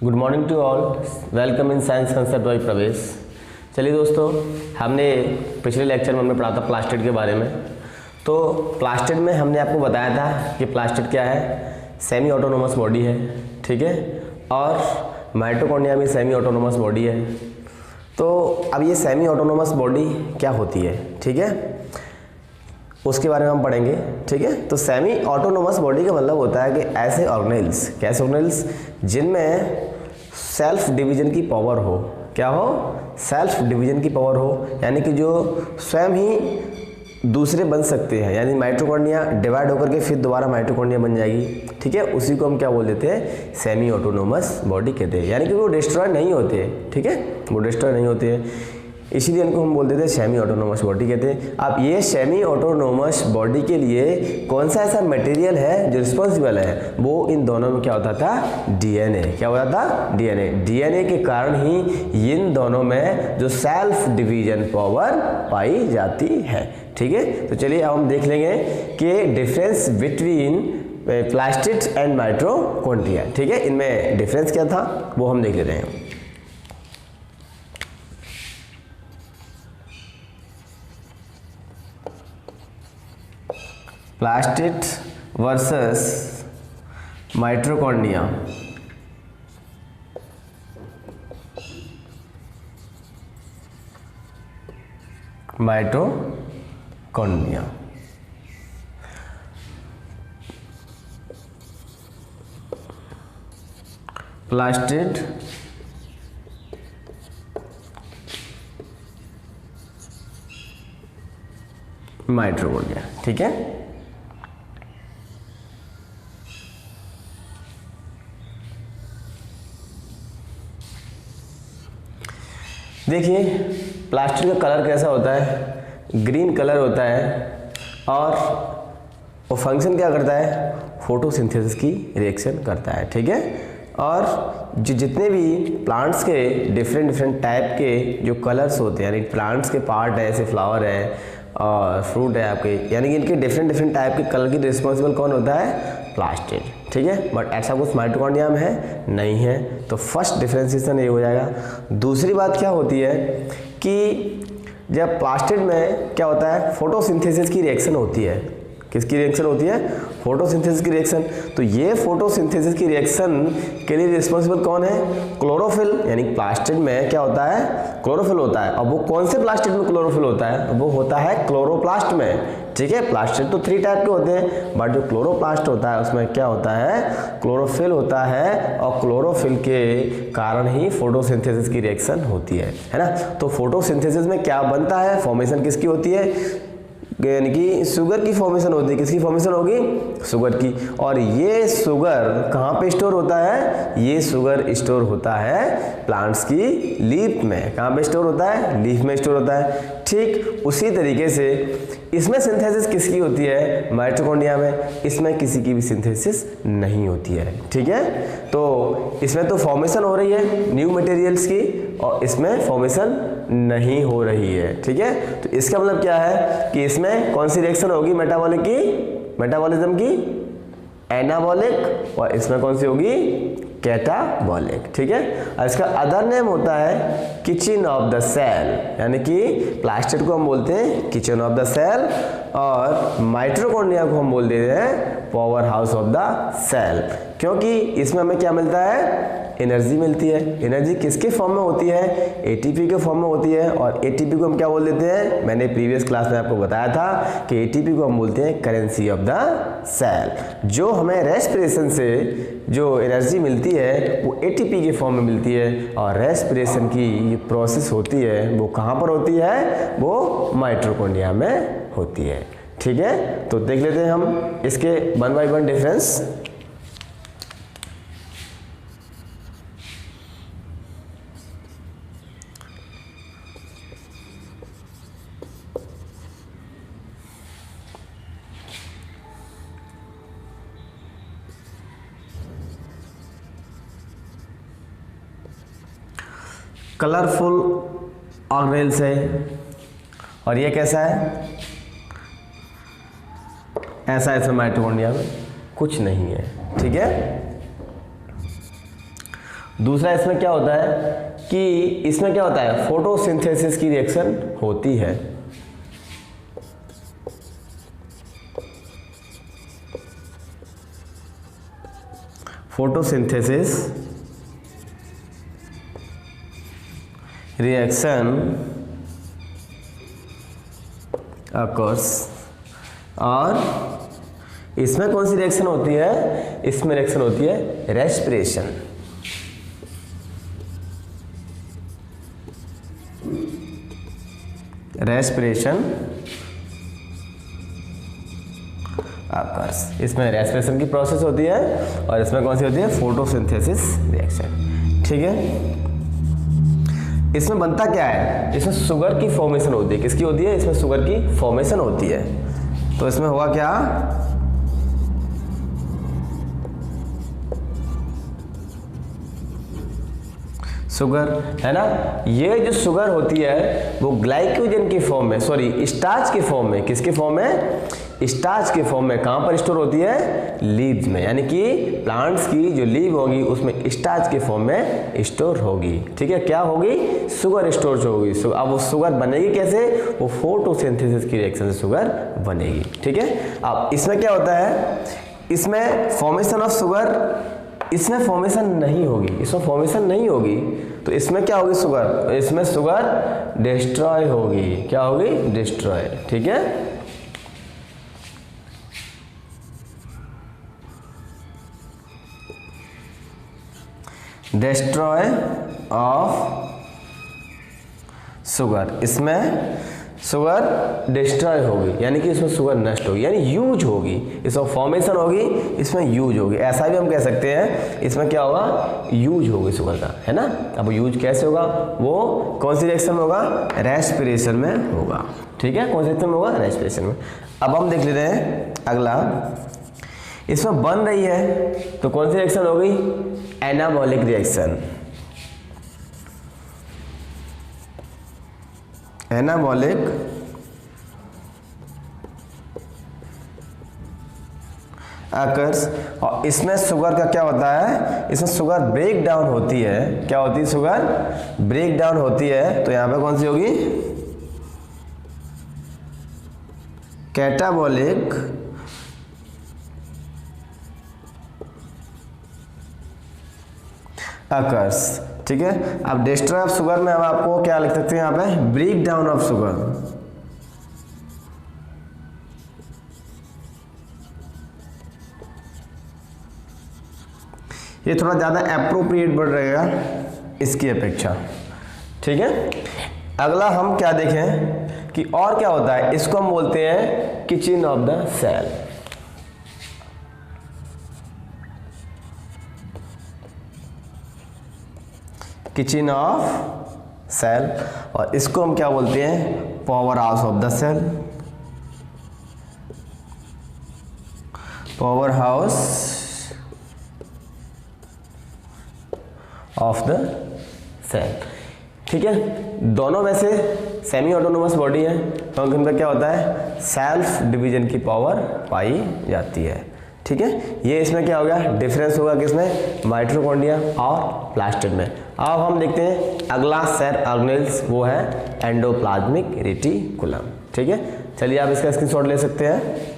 Good morning to all, welcome in science concept by Pravesh. चलिए दोस्तों, हमने पिछले लेक्चर में हमने पढ़ा था प्लास्टिड के बारे में। तो प्लास्टिड में हमने आपको बताया था कि प्लास्टिड क्या है, सेमी ऑटोनोमस बॉडी है, ठीक है, और माइटोकॉन्ड्रिया भी सेमी ऑटोनोमस बॉडी है। तो अब ये सेमी ऑटोनोमस बॉडी क्या होती है, ठीक है, उसके बारे में हम पढ़ेंगे, ठीक है। तो सेमी ऑटोनोमस बॉडी का मतलब होता है कि ऐसे ऑर्गेनेल्स, कैसे ऑर्गेनेल्स जिनमें सेल्फ डिवीजन की पावर हो, क्या हो, सेल्फ डिवीजन की पावर हो, यानी कि जो स्वयं ही दूसरे बन सकते हैं, यानी माइटोकॉन्ड्रिया डिवाइड होकर के फिर दोबारा माइटोकॉन्ड्रिया बन जाएगी, ठीक है, उसी को हम क्या बोल देते हैं, सेमी ऑटोनोमस बॉडी कहते हैं। यानी कि वो डिस्ट्रॉय नहीं होते, ठीक है, वो डिस्ट्रॉय नहीं होते हैं, इसीलिए इनको हम बोल देते हैं सेमी ऑटोनोमस बॉडी कहते हैं। अब ये सेमी ऑटोनोमस बॉडी के लिए कौन सा ऐसा मटेरियल है जो रिस्पॉन्सिबल है, वो इन दोनों में क्या होता था, डीएनए। क्या होता था, डीएनए। डीएनए के कारण ही इन दोनों में जो सेल्फ डिवीजन पावर पाई जाती है, ठीक है। तो चलिए अब हम देख लेंगे कि difference between plastid and mitochondria, ठीक है, इनमें डिफरेंस क्या था वो हम देख लेते हैं। Plastid versus mitochondria. Mitochondria plastid mitochondria, ठीक है। देखिए प्लास्टिड का कलर कैसा होता है, ग्रीन कलर होता है, और वो फंक्शन क्या करता है, फोटोसिंथेसिस की रिएक्शन करता है, ठीक है। और जितने भी प्लांट्स के डिफरेंट टाइप के जो कलर्स होते हैं, यानी प्लांट्स के पार्ट है, जैसे फ्लावर है और फ्रूट है आपके, यानी कि इनके डिफरेंट टाइप के कलर की रिस्पॉन्सिबल कौन होता है, प्लास्टिड, ठीक है। बट ऐसा कुछ माइटोकॉन्ड्रिया में है नहीं है, तो फर्स्ट डिफरेंशिएशन ये हो जाएगा। दूसरी बात क्या होती है कि जब प्लास्टिड में क्या होता है, फोटोसिंथेसिस की रिएक्शन होती है, किसकी रिएक्शन होती है, फोटोसिंथेसिस की रिएक्शन। तो ये फोटोसिंथेसिस की रिएक्शन के लिए रिस्पॉन्सिबल कौन है, क्लोरोफिल, यानी प्लास्टिड में क्या होता है, क्लोरोफिल होता है। अब वो कौन से प्लास्टिड में क्लोरोफिल होता है, वो होता है क्लोरोप्लास्ट में, ठीक है। प्लास्टिड तो 3 टाइप के होते हैं, बट जो क्लोरोप्लास्ट होता है उसमें क्या होता है, क्लोरोफिल होता है, और क्लोरोफिल के कारण ही फोटोसिंथेसिस की रिएक्शन होती है ना। तो फोटोसिंथेसिस में क्या बनता है, फॉर्मेशन किसकी होती है, यानी कि शुगर की फॉर्मेशन होती है, किसकी फॉर्मेशन होगी, शुगर की। और ये शुगर कहाँ पे स्टोर होता है, ये शुगर स्टोर होता है प्लांट्स की लीफ में। कहाँ पे स्टोर होता है, लीफ में स्टोर होता है। ठीक उसी तरीके से इसमें सिंथेसिस किसकी होती है, माइटोकॉन्ड्रिया में, इसमें किसी की भी सिंथेसिस नहीं होती है, ठीक है। तो इसमें तो फॉर्मेशन हो रही है न्यू मटेरियल्स की, और इसमें फॉर्मेशन नहीं हो रही है, ठीक है। तो इसका मतलब क्या है कि इसमें कौन सी रिएक्शन होगी, मेटाबॉलिक की, मेटाबॉलिज्म की, एनाबॉलिक, और इसमें कौन सी होगी, कैटाबॉलिक, ठीक है। और इसका अदर नेम होता है किचन ऑफ द सेल, यानी कि प्लास्टिड को हम बोलते हैं किचन ऑफ द सेल, और माइटोकॉन्ड्रिया को हम बोल देते हैं power house of the cell, क्योंकि इसमें हमें क्या मिलता है, एनर्जी मिलती है। एनर्जी किसके फॉर्म में होती है, एटीपी के फॉर्म में होती है, और एटीपी को हम क्या बोल देते हैं, मैंने प्रीवियस क्लास में आपको बताया था कि एटीपी को हम बोलते हैं करेंसी ऑफ द सेल। जो हमें रेस्पिरेशन से जो एनर्जी मिलती है वो एटीपी के फॉर्म में मिलती है, और रेस्पिरेशन की प्रोसेस होती है वो कहाँ पर होती है, वो माइटोकॉन्ड्रिया में होती है, ठीक है। तो देख लेते हैं हम इसके 1 by 1 डिफरेंस। कलरफुल ऑर्गेनेल्स है, और ये कैसा है, ऐसा इसमें माइटोकॉन्ड्रिया में कुछ नहीं है, ठीक है। दूसरा इसमें क्या होता है कि इसमें क्या होता है, फोटोसिंथेसिस की रिएक्शन होती है। फोटोसिंथेसिस रिएक्शन अकर्स, और इसमें कौन सी रिएक्शन होती है, इसमें रिएक्शन होती है रेस्पिरेशन। रेस्पिरेशन अकर्स, इसमें रेस्पिरेशन की प्रोसेस होती है और इसमें कौन सी होती है, फोटोसिंथेसिस रिएक्शन। ठीक है, इसमें बनता क्या है, इसमें शुगर की फॉर्मेशन होती है। किसकी होती है, इसमें शुगर की फॉर्मेशन होती है। तो इसमें होगा क्या, शुगर है ना। ये जो शुगर होती है वो ग्लाइकोजन की फॉर्म में, सॉरी स्टार्च के फॉर्म में, किसके फॉर्म में, स्टार्च के फॉर्म में कहां पर स्टोर होती है, लीव्स में, यानी कि प्लांट्स की जो लीव होगी उसमें स्टार्च के फॉर्म में स्टोर होगी। ठीक है, क्या होगी, शुगर स्टोर होगी। अब वो शुगर बनेगी कैसे, वो फोटोसिंथेसिस की रिएक्शन से शुगर बनेगी। ठीक है, अब इसमें क्या होता है, इसमें फॉर्मेशन ऑफ शुगर, इसमें फॉर्मेशन नहीं होगी, इसमें फॉर्मेशन नहीं होगी, तो इसमें क्या होगी, शुगर, इसमें शुगर डिस्ट्रॉय होगी। क्या होगी, डिस्ट्रॉय। ठीक है, डिस्ट्रॉय ऑफ शुगर, इसमें शुगर डिस्ट्रॉय होगी, यानी कि इसमें शुगर नष्ट होगी, यानी यूज होगी, इसमें फॉर्मेशन होगी, इसमें यूज होगी। ऐसा भी हम कह सकते हैं, इसमें क्या होगा, यूज होगी शुगर का, है ना। अब यूज कैसे होगा, वो कौन सी रिएक्शन में होगा, रेस्पिरेशन में होगा। ठीक है, कौन सी रिएक्शन में होगा, रेस्पिरेशन में। अब हम देख लेते हैं अगला, इसमें बन रही है तो कौन सी रिएक्शन होगी, एनाबॉलिक रिएक्शन। एनाबॉलिक अकर्स, और इसमें शुगर का क्या होता है, इसमें शुगर ब्रेक डाउन होती है। क्या होती है, शुगर ब्रेक डाउन होती है, तो यहां पे कौन सी होगी, कैटाबॉलिक अकर्स। ठीक है, अब डिस्ट्रॉय ऑफ शुगर में हम आपको क्या लिख सकते हैं, यहाँ पे ब्रेक डाउन ऑफ शुगर। ये थोड़ा ज्यादा एप्रोप्रिएट बढ़ रहेगा इसकी अपेक्षा। ठीक है, अगला हम क्या देखें कि और क्या होता है, इसको हम बोलते हैं kitchen of the cell. Kitchen of cell, और इसको हम क्या बोलते हैं, power house of the cell. Power house of the cell. ठीक है, दोनों वैसे सेमी ऑटोनोमस बॉडी है, तो इनका क्या होता है, सेल्फ डिवीजन की पावर पाई जाती है। ठीक है, ये इसमें क्या हो गया, डिफरेंस होगा किसमें, माइटोकॉन्ड्रिया और प्लास्टिड में। अब हम देखते हैं अगला सेल ऑर्गेनेल्स, वो है एंडोप्लाज्मिक रेटिकुलम। ठीक है, चलिए आप इसका स्क्रीनशॉट ले सकते हैं।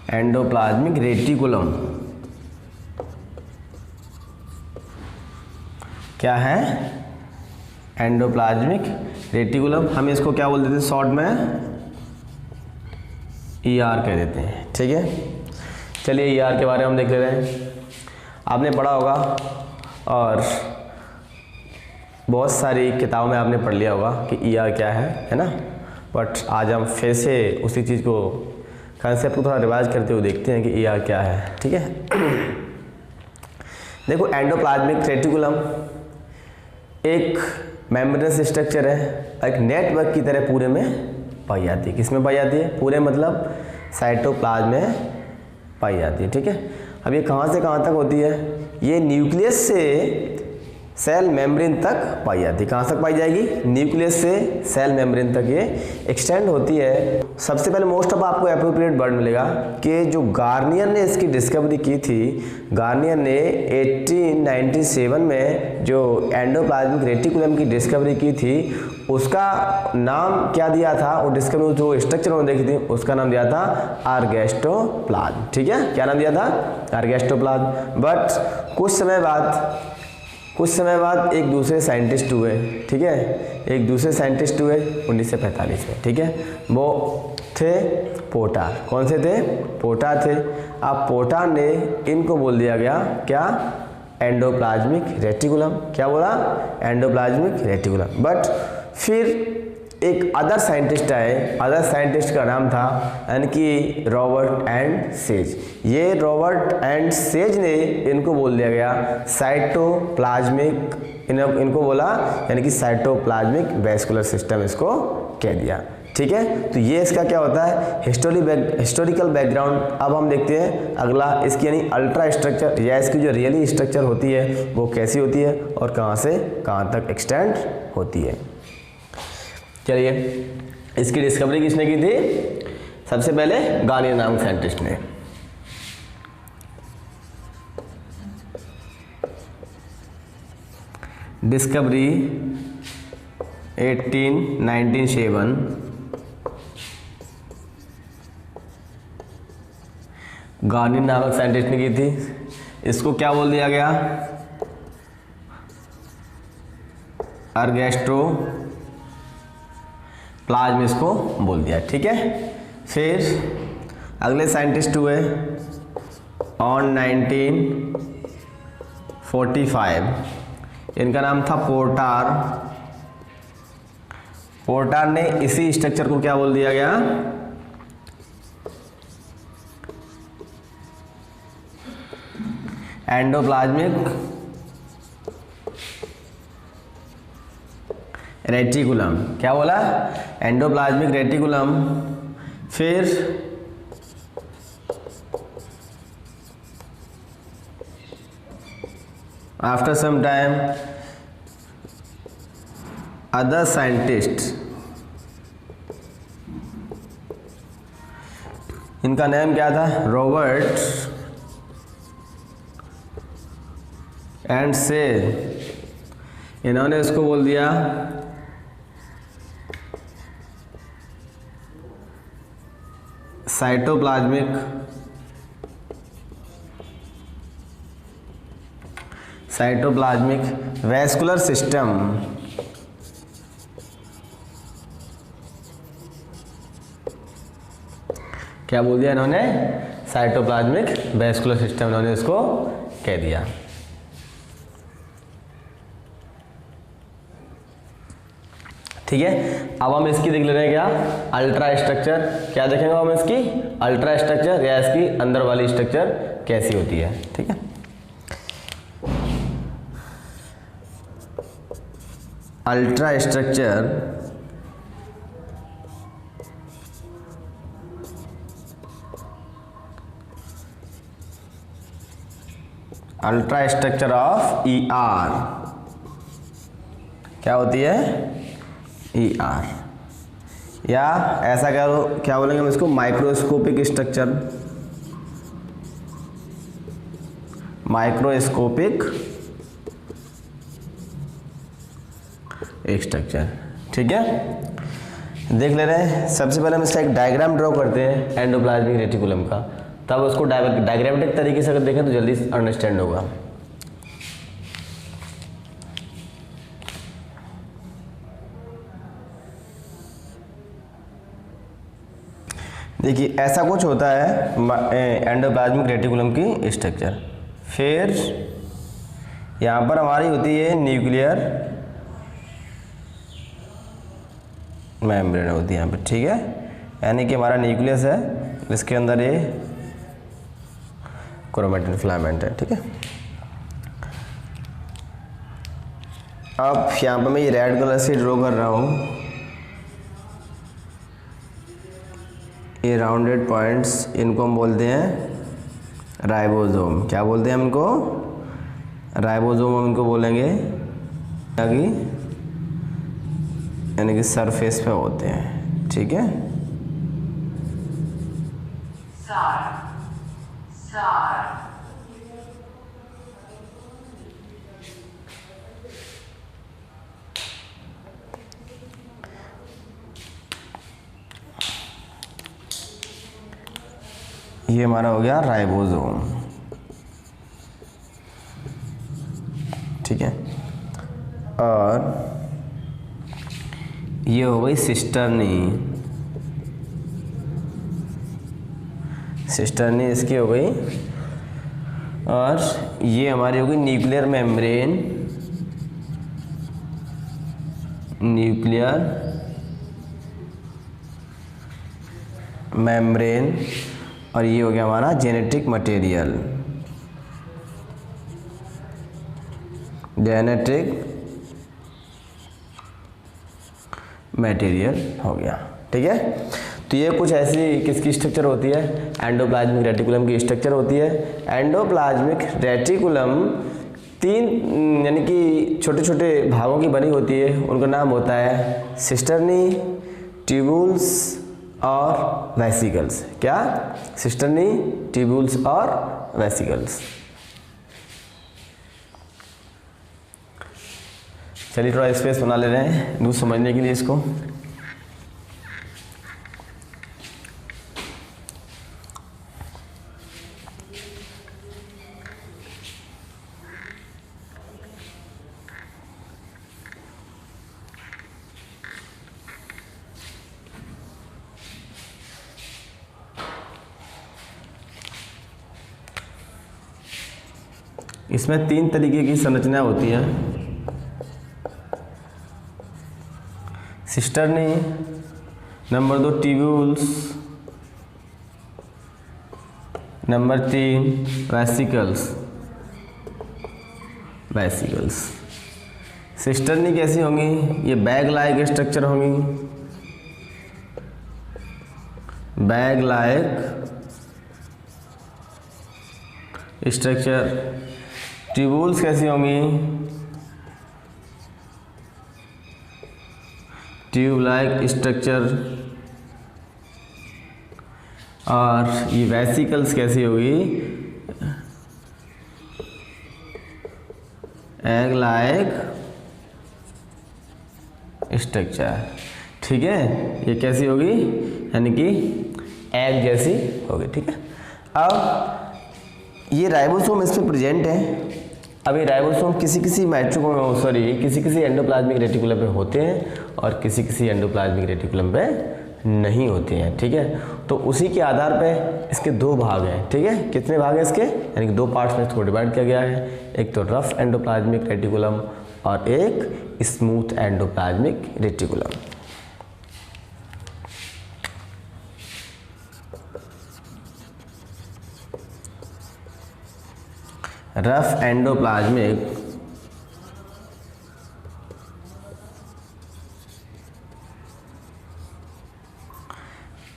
एंडोप्लाज्मिक रेटिकुलम क्या है, एंडोप्लाज्मिक रेटिकुलम, हम इसको क्या बोल देते हैं शॉर्ट में, ईआर कह देते हैं। ठीक है, चलिए ईआर के बारे में हम देख ले रहे हैं। आपने पढ़ा होगा और बहुत सारी किताबों में आपने पढ़ लिया होगा कि ईआर क्या है ना, बट आज हम फिर से उसी चीज़ को, कंसेप्ट को थोड़ा रिवाइज करते हुए देखते हैं कि ईआर क्या है। ठीक है, देखो एंडोप्लाज्मिक रेटिकुलम एक मेम्ब्रेनस स्ट्रक्चर है, एक नेटवर्क की तरह पूरे में पाई जाती है। किसमें पाई जाती है, पूरे मतलब साइटोप्लाज्म में पाई जाती है। ठीक है, अब ये कहाँ से कहाँ तक होती है? ये न्यूक्लियस से सेल मेम्ब्रेन तक पाई जाती है। कहाँ तक पाई जाएगी? न्यूक्लियस से सेल मेम्ब्रेन तक ये एक्सटेंड होती है। सबसे पहले मोस्ट ऑफ आपको एप्रोप्रिएट वर्ड मिलेगा कि जो गार्नियर ने इसकी डिस्कवरी की थी, गार्नियर ने 1897 में जो एंडोप्लाज्मिक रेटिकुलम की डिस्कवरी की थी, उसका नाम क्या दिया था? वो डिस्कवरी जो स्ट्रक्चर उन्होंने देखी थी उसका नाम दिया था अर्गेस्टोप्लाज्म। ठीक है, क्या नाम दिया था? अर्गेस्टोप्लाज्म। बट कुछ समय बाद एक दूसरे साइंटिस्ट हुए। ठीक है, एक दूसरे साइंटिस्ट हुए 1945 में। ठीक है, वो थे पोटार। कौन से थे? पोटार थे। अब पोटार ने इनको बोल दिया गया क्या? Endoplasmic reticulum. क्या बोला? Endoplasmic reticulum. बट फिर एक अदर साइंटिस्ट आए, अदर साइंटिस्ट का नाम था यानी कि रॉबर्ट एंड सेज। ये रॉबर्ट एंड सेज ने इनको बोल दिया गया साइटोप्लाज्मिक, इनको बोला यानी कि साइटोप्लाज्मिक वैस्कुलर सिस्टम इसको कह दिया। ठीक है, तो ये इसका क्या होता है? Historical background. अब हम देखते हैं अगला इसकी यानी अल्ट्रा स्ट्रक्चर या इसकी जो रियली स्ट्रक्चर होती है वो कैसी होती है और कहाँ से कहाँ तक एक्सटेंड होती है। चलिए, इसकी डिस्कवरी किसने की थी? सबसे पहले गार्नियर नामक साइंटिस्ट ने। डिस्कवरी 1997 गार्नियर नामक साइंटिस्ट ने की थी। इसको क्या बोल दिया गया? अर्गेस्टो प्लाज्म इसको बोल दिया। ठीक है, फिर अगले साइंटिस्ट हुए ऑन 1945। इनका नाम था पोर्टार। पोर्टार ने इसी स्ट्रक्चर को क्या बोल दिया गया? Endoplasmic reticulum. क्या बोला? Endoplasmic reticulum. फिर after some time other scientist, इनका नेम क्या था? रॉबर्ट एंड से, इन्होंने इसको बोल दिया साइटोप्लाज्मिक वैस्कुलर सिस्टम। क्या बोल दिया इन्होंने? साइटोप्लाज्मिक वैस्कुलर सिस्टम इन्होंने इसको कह दिया। ठीक है, अब हम इसकी देख ले रहे हैं क्या? Ultra structure. क्या देखेंगे हम इसकी? अल्ट्रा स्ट्रक्चर या इसकी अंदर वाली स्ट्रक्चर कैसी होती है। ठीक है, ultra structure ultra structure of ER क्या होती है? ER, या ऐसा क्या बोलेंगे हम इसको? Microscopic structure. Microscopic structure. ठीक है, देख ले रहे हैं। सबसे पहले हम इसका एक डायग्राम ड्रॉ करते हैं एंडोप्लाज्मिक रेटिकुलम का, तब उसको डायग्रामेटिक तरीके से अगर देखें तो जल्दी अंडरस्टैंड होगा। देखिए, ऐसा कुछ होता है एंडोप्लाज्मिक रेटिकुलम की स्ट्रक्चर। फिर यहाँ पर हमारी होती है न्यूक्लियर मेम्ब्रेन होती है यहाँ पर। ठीक है, यानी कि हमारा न्यूक्लियस है, इसके अंदर ये क्रोमैटिन फिलामेंट है। ठीक है, अब यहाँ पर मैं ये रेड कलर से ड्रॉ कर रहा हूँ। ये राउंडेड पॉइंट्स, इनको हम बोलते हैं राइबोसोम। क्या बोलते हैं हमको? राइबोसोम हम इनको बोलेंगे यानी कि सरफेस पे होते हैं, ठीक है। ये हमारा हो गया राइबोसोम, ठीक है। और ये हो गई सिस्टर्नी। सिस्टर्नी इसकी हो गई। और ये हमारी हो गई न्यूक्लियर मेम्ब्रेन। Nuclear membrane. और ये हो गया हमारा जेनेटिक मटेरियल। जेनेटिक मटेरियल हो गया, ठीक है। तो ये कुछ ऐसी किसकी स्ट्रक्चर होती है? एंडोप्लाज्मिक रेटिकुलम की स्ट्रक्चर होती है। एंडोप्लाज्मिक रेटिकुलम 3 यानी कि छोटे छोटे भागों की बनी होती है। उनका नाम होता है सिस्टर्नी, ट्यूबुल्स और वेसिकल्स। क्या? सिस्टर्नी, ट्यूबुल्स और वेसिकल्स। चलिए थोड़ा स्पेस बना ले रहे हैं दूर समझने के लिए इसको। इसमें 3 तरीके की संरचना होती है। Cisternae, number 2 tubules, number 3 vesicles. Vesicles cisternae कैसी होंगी? ये बैग लाइक स्ट्रक्चर होंगी। Bag like structure. ट्यूबुल्स कैसी होंगी? Tube like structure. और ये वेसिकल्स कैसी होगी? एग लाइक स्ट्रक्चर, ठीक है। ये कैसी होगी? यानी कि एग जैसी होगी, ठीक है। अब ये राइबोसोम इसमें प्रेजेंट है। अब ये राइबोसोम किसी किसी एंडोप्लाज्मिक रेटिकुलम पे होते हैं और किसी किसी एंडोप्लाज्मिक रेटिकुलम पे नहीं होते हैं, ठीक है। तो उसी के आधार पे इसके 2 भाग हैं, ठीक है। कितने भाग हैं इसके? यानी कि 2 पार्ट्स में इसको डिवाइड किया गया है। एक तो रफ एंडोप्लाज्मिक रेटिकुलम और एक smooth endoplasmic reticulum. Rough endoplasmic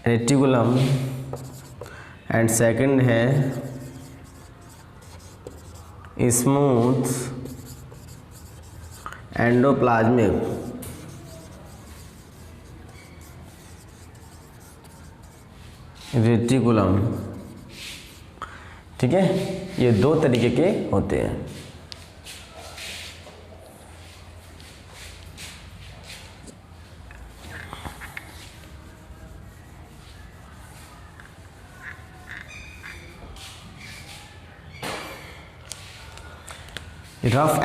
reticulum and second है स्मूथ एंडोप्लाज्मिक रेटिकुलम, ठीक है। ये 2 तरीके के होते हैं। रफ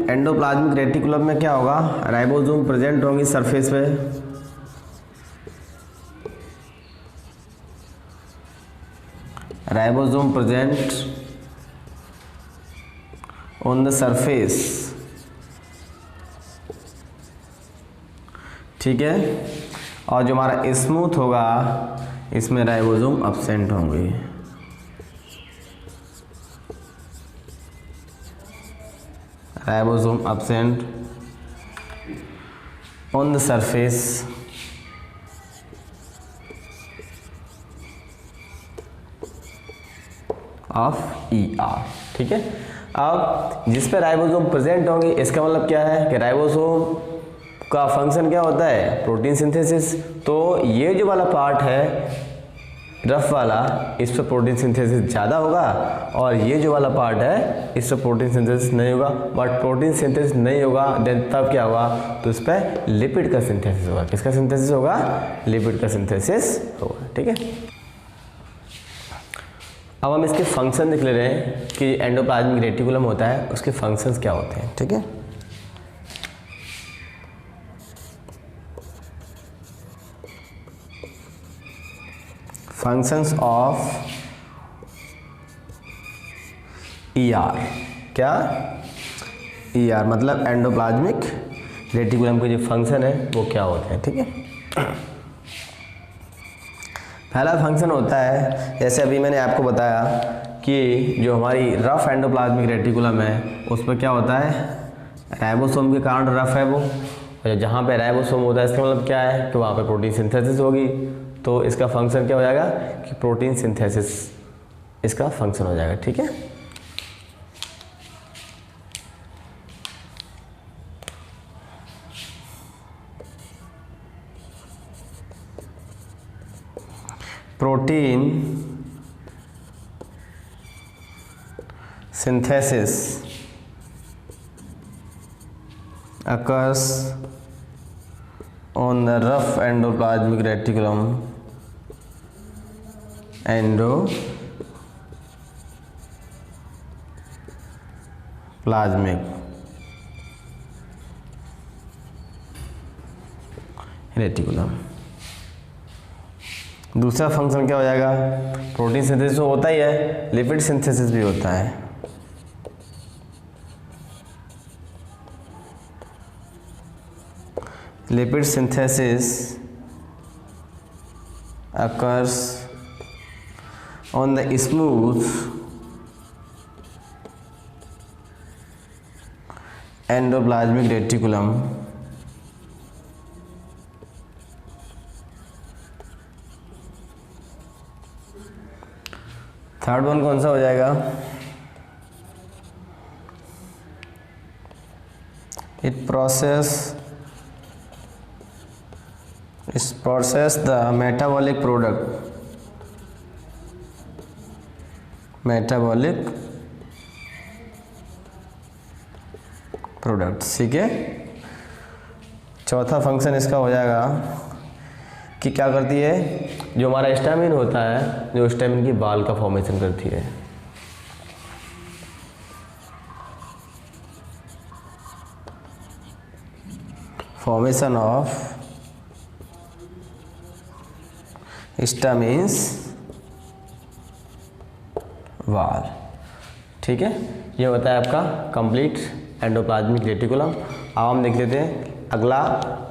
एंडोप्लाज्मिक रेटिकुलम में क्या होगा? राइबोसोम प्रेजेंट होंगी सरफेस पे। Ribosome present on the surface, ठीक है। और जो हमारा स्मूथ होगा इसमें राइबोसोम एब्सेंट होंगे। Ribosome absent on the surface of ER, ठीक है। अब जिस पे राइबोसोम प्रेजेंट होंगे इसका मतलब क्या है कि राइबोसोम का फंक्शन क्या होता है, प्रोटीन सिंथेसिस। तो ये जो वाला पार्ट है रफ वाला, इस पर प्रोटीन सिंथेसिस ज़्यादा होगा, और ये जो वाला पार्ट है इस पर प्रोटीन सिंथेसिस नहीं होगा। बट प्रोटीन सिंथेसिस नहीं होगा देन तब क्या होगा, तो इस पर लिपिड का सिंथेसिस होगा। किसका सिंथेसिस होगा, लिपिड का सिंथेसिस होगा, ठीक है। अब हम इसके फंक्शन देख ले रहे हैं कि एंडोप्लाज्मिक रेटिकुलम होता है, उसके फंक्शंस क्या होते हैं, ठीक है। फंक्शंस ऑफ ER, क्या ER मतलब एंडोप्लाज्मिक रेटिकुलम के जो फंक्शन है वो क्या होते हैं, ठीक है। पहला फंक्शन होता है, जैसे अभी मैंने आपको बताया कि जो हमारी रफ एंडोप्लाज्मिक रेटिकुलम है उस पर क्या होता है, राइबोसोम के कारण रफ है वो, और जहाँ पे राइबोसोम होता है इसका मतलब क्या है कि वहाँ पे प्रोटीन सिंथेसिस होगी। तो इसका फंक्शन क्या हो जाएगा कि प्रोटीन सिंथेसिस इसका फंक्शन हो जाएगा, ठीक है। Protein synthesis occurs on the rough endoplasmic reticulum reticulum. दूसरा फंक्शन क्या हो जाएगा, प्रोटीन सिंथेसिस होता ही है, लिपिड सिंथेसिस भी होता है। Lipid synthesis occurs on the smooth endoplasmic reticulum third one कौन सा हो जाएगा, it process the metabolic product, ठीक है। चौथा फंक्शन इसका हो जाएगा कि क्या करती है, जो हमारा स्टैमिन होता है, जो स्टैमिन की बाल का फॉर्मेशन करती है। फॉर्मेशन ऑफ स्टैमिन्स वाल, ठीक है। ये होता है आपका कंप्लीट एंडोप्लाज्मिक रेटिकुलम। अब हम देख लेते हैं अगला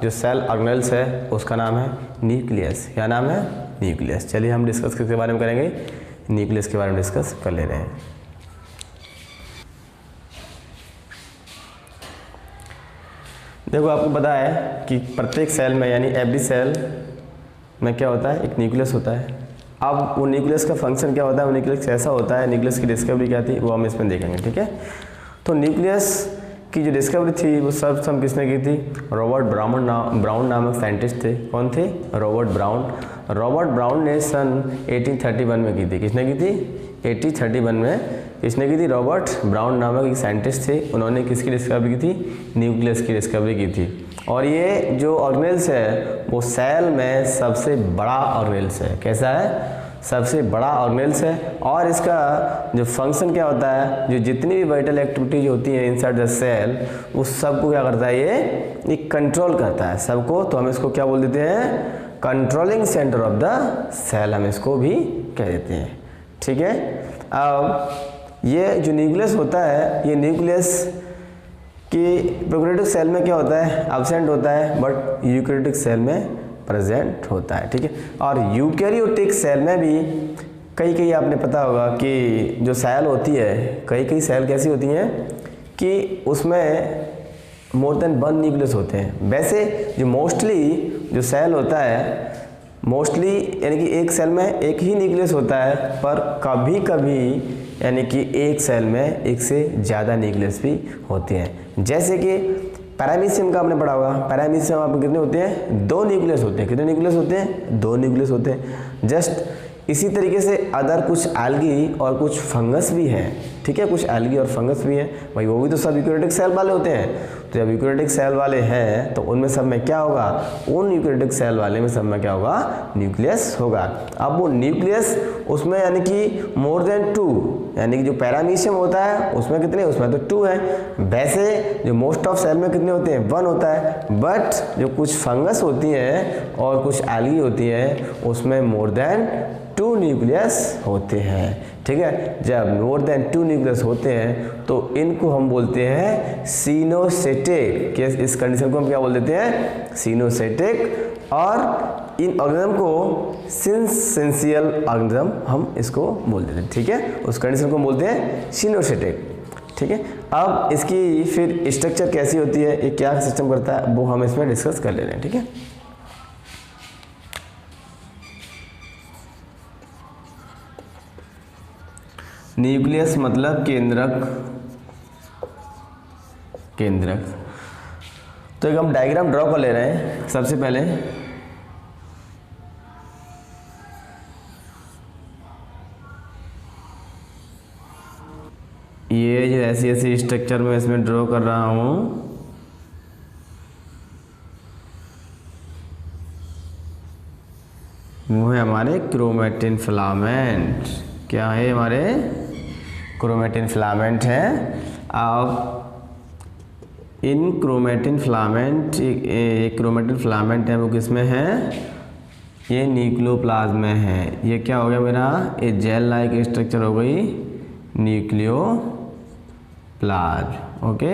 जो सेल ऑर्गेनेल्स है उसका नाम है न्यूक्लियस। क्या नाम है, न्यूक्लियस। चलिए हम डिस्कस किसके बारे में करेंगे, न्यूक्लियस के बारे में डिस्कस कर ले रहे हैं। देखो आपको पता है कि प्रत्येक सेल में यानी एवरी सेल में क्या होता है, एक न्यूक्लियस होता है। अब वो न्यूक्लियस का फंक्शन क्या होता है, वो न्यूक्लियस कैसा होता है, न्यूक्लियस की डिस्कवरी क्या थी वो हम इसमें देखेंगे, ठीक है। तो न्यूक्लियस की जो डिस्कवरी थी वो सर्वप्रथम किसने की थी, रॉबर्ट ब्राउन नामक साइंटिस्ट थे। कौन थे, रॉबर्ट ब्राउन ने सन 1831 में की थी। किसने की थी, 1831 में किसने की थी, रॉबर्ट ब्राउन नामक एक साइंटिस्ट थे। उन्होंने किसकी डिस्कवरी की थी, न्यूक्लियस की डिस्कवरी की थी। और ये जो ऑर्गेनेल्स है वो सेल में सबसे बड़ा ऑर्गेनेल्स है। कैसा है, सबसे बड़ा ऑर्गेनेल्स है। और इसका जो फंक्शन क्या होता है, जो जितनी भी वाइटल एक्टिविटीज होती है इनसाइड द सेल, उस सबको क्या करता है, ये कंट्रोल करता है सबको। तो हम इसको क्या बोल देते हैं, controlling centre of the cell, हम इसको भी कह देते हैं, ठीक है। अब ये जो न्यूक्लियस होता है, ये न्यूक्लियस कि प्रोकैरियोटिक सेल में क्या होता है, एब्सेंट होता है, बट यूकैरियोटिक सेल में प्रेजेंट होता है, ठीक है। और यूकैरियोटिक सेल में भी कई आपने पता होगा कि जो सेल होती है, कई सेल कैसी होती हैं कि उसमें मोर देन 1 न्यूक्लियस होते हैं। वैसे जो मोस्टली जो सेल होता है, मोस्टली यानी कि एक सेल में एक ही न्यूक्लियस होता है, पर कभी कभी यानी कि एक सेल में एक से ज़्यादा न्यूक्लियस भी होते हैं। जैसे कि पैरामीशियम का आपने पढ़ा होगा, पैरामीशियम आप कितने होते हैं? 2 न्यूक्लियस होते हैं। कितने न्यूक्लियस होते हैं? 2 न्यूक्लियस होते हैं। जस्ट इसी तरीके से अदर कुछ एल्गी और कुछ फंगस भी हैं, ठीक है, कुछ एल्गी और फंगस भी हैं भाई, वो भी तो सब यूकैरियोटिक सेल वाले होते हैं। तो जब यूकैरियोटिक सेल वाले हैं तो उनमें सब में क्या होगा? उन यूकैरियोटिक सेल वाले में सब में क्या होगा? न्यूक्लियस होगा। अब वो न्यूक्लियस उसमें यानी कि मोर देन 2, यानी कि जो पैरामीशियम होता है उसमें कितने? उसमें तो 2 है। वैसे जो मोस्ट ऑफ सेल में कितने होते हैं? 1 होता है। बट जो कुछ फंगस होती हैं और कुछ एल्गी होती हैं उसमें मोर देन 2 न्यूक्लियस होते हैं, ठीक है। जब मोर देन 2 न्यूक्लियस होते हैं तो इनको हम बोलते हैं सिनोसेटिक। इस कंडीशन को हम क्या बोल देते हैं? सिनोसेटिक। और इन ऑर्गेनिज्म को सिंसेंशियल ऑर्गेनिज्म हम इसको बोल देते हैं, ठीक है। उस कंडीशन को बोलते हैं सिनोसेटिक, ठीक है। अब इसकी फिर स्ट्रक्चर कैसी होती है, ये क्या सिस्टम करता है, वो हम इसमें डिस्कस कर ले रहे हैं, ठीक है। न्यूक्लियस मतलब केंद्रक, केंद्रक। तो एक हम डायग्राम ड्रॉ कर ले रहे हैं। सबसे पहले ये जो ऐसी ऐसी स्ट्रक्चर में इसमें ड्रॉ कर रहा हूँ, वो है हमारे क्रोमेटिन फिलामेंट। क्या है? हमारे क्रोमेटिन फिलामेंट है। अब इन क्रोमेटिन फिलामेंट, एक क्रोमेटिन फिलामेंट है वो किसमें है? ये न्यूक्लियोप्लाज्म में है। ये क्या हो गया मेरा? ये जेल लाइक स्ट्रक्चर हो गई न्यूक्लियोप्लाज्म, ओके।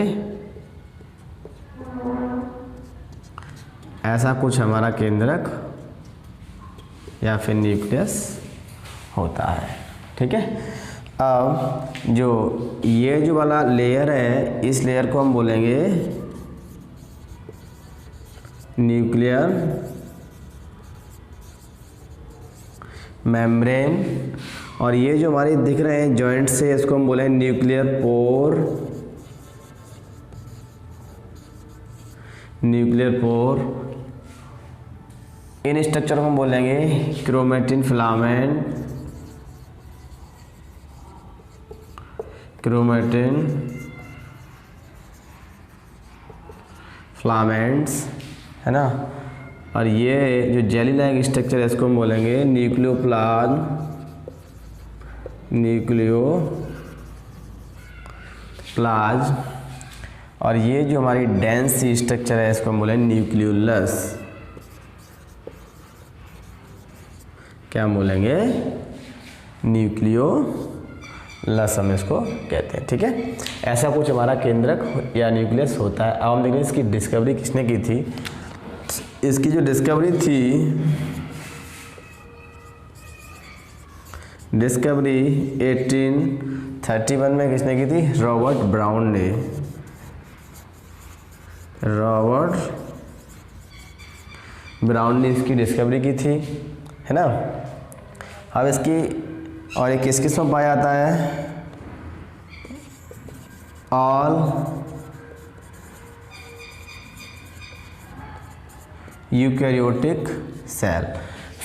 ऐसा कुछ हमारा केंद्रक या फिर न्यूक्लियस होता है, ठीक है। अब जो ये जो वाला लेयर है, इस लेयर को हम बोलेंगे न्यूक्लियर मेम्ब्रेन। और ये जो हमारे दिख रहे हैं जॉइंट से, इसको हम बोलेंगे न्यूक्लियर पोर, न्यूक्लियर पोर। इन स्ट्रक्चर को हम बोलेंगे क्रोमेटिन फिलामेंट, क्रोमेटिन फिलामेंट्स, है ना। और ये जो जेली लाइक स्ट्रक्चर है इसको हम बोलेंगे न्यूक्लियोप्लाज्म, न्यूक्लियोप्लाज्म। और ये जो हमारी डेंस स्ट्रक्चर है इसको हम बोलेंगे न्यूक्लियोलस। क्या हम बोलेंगे? न्यूक्लियोलस हम इसको कहते हैं, ठीक है। ऐसा कुछ हमारा केंद्रक या न्यूक्लियस होता है। अब हम देखें इसकी डिस्कवरी किसने की थी। इसकी जो डिस्कवरी थी, डिस्कवरी 1831 में किसने की थी? रॉबर्ट ब्राउन ने। रॉबर्ट ब्राउन ने इसकी डिस्कवरी की थी, है ना। अब इसकी और ये किस किस में पाया जाता है? ऑल यूकैरियोटिक सेल,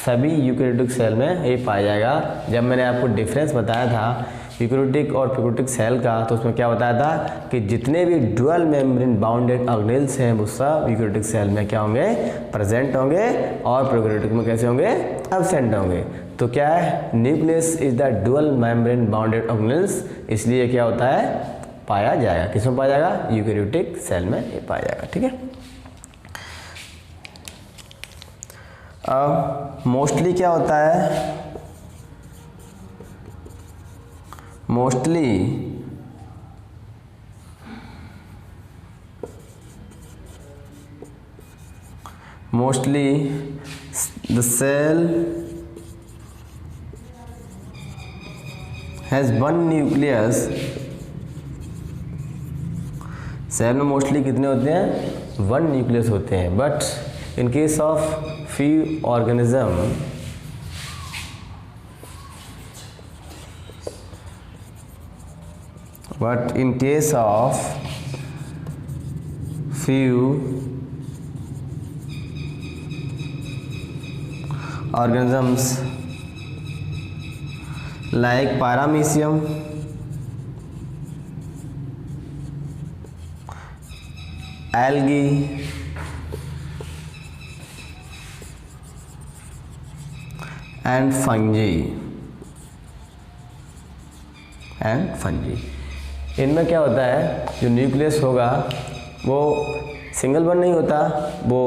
सभी यूकैरियोटिक सेल में ये पाया जाएगा। जब मैंने आपको डिफरेंस बताया था यूकैरियोटिक और प्रोकैरियोटिक सेल का, तो उसमें क्या बताया था कि जितने भी डुअल मेम्ब्रेन बाउंडेड ऑर्गेनेल्स हैं वो सब यूकैरियोटिक सेल में क्या होंगे? प्रेजेंट होंगे, और प्रोकैरियोटिक में कैसे होंगे? एब्सेंट होंगे। तो क्या है? Nucleus is the dual membrane bounded organelles, इसलिए क्या होता है? पाया जाएगा। किसमें पाया जाएगा? यूकैरियोटिक सेल में ये पाया जाएगा, ठीक है। अब मोस्टली क्या होता है? Mostly the cell has one nucleus। Cell में मोस्टली कितने होते हैं? 1 न्यूक्लियस होते हैं। But in case of few organism but in case of few organisms like Paramecium, algae, and fungi, इनमें क्या होता है, जो न्यूक्लियस होगा वो सिंगल बॉन्ड नहीं होता, वो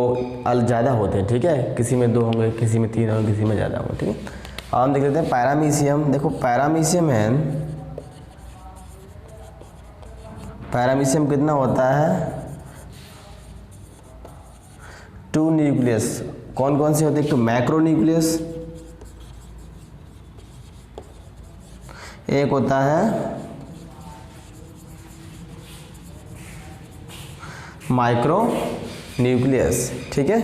ज़्यादा होते हैं, ठीक है, किसी में 2 होंगे, किसी में 3 होंगे, किसी में ज़्यादा होंगे, ठीक है। अब हम देख लेते हैं पैरामीशियम। देखो पैरामीशियम है, पैरामीशियम कितना होता है, 2 न्यूक्लियस। कौन कौन से होते हैं, एक तो मैक्रो न्यूक्लियस, एक होता है माइक्रो न्यूक्लियस, ठीक है।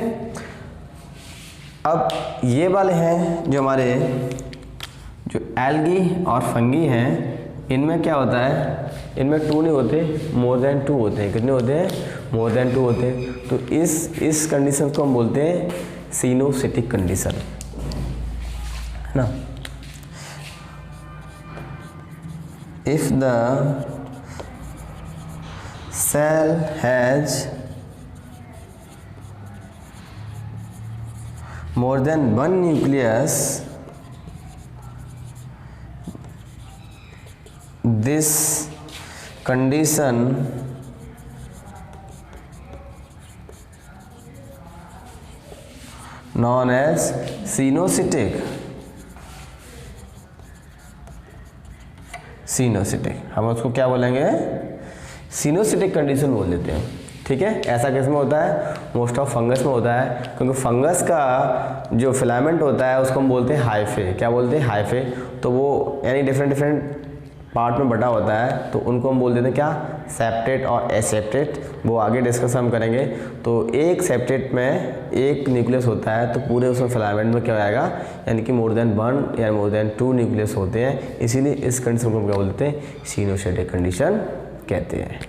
अब ये वाले हैं जो हमारे जो एल्गी और फंगी हैं, इनमें क्या होता है, इनमें 2 नहीं होते, मोर देन 2 होते हैं। कितने होते हैं, मोर देन 2 होते हैं। तो इस कंडीशन को हम बोलते हैं सिनोसिटिक कंडीशन, है ना। If the cell has more than 1 nucleus, this condition known as सिनोसिटिक, हम उसको क्या बोलेंगे, सिनोसिटिक कंडीशन बोल देते हैं, ठीक है। ऐसा किस में होता है, मोस्ट ऑफ फंगस में होता है, क्योंकि फंगस का जो फिलामेंट होता है उसको हम बोलते हैं हाइफे। क्या बोलते हैं, हाइफे। तो वो यानी डिफरेंट पार्ट में बटा होता है, तो उनको हम बोल देते हैं क्या, सेप्टेट और एसेप्टेट। वो आगे डिस्कस हम करेंगे। तो एक सेप्टेट में एक न्यूक्लियस होता है, तो पूरे उसमें फिलामेंट में क्या हो जाएगा, यानी कि मोर देन 1 या मोर देन 2 न्यूक्लियस होते हैं। इसीलिए इस कंडीशन को क्या बोलते हैं, सिनोसिटिक कंडीशन कहते हैं।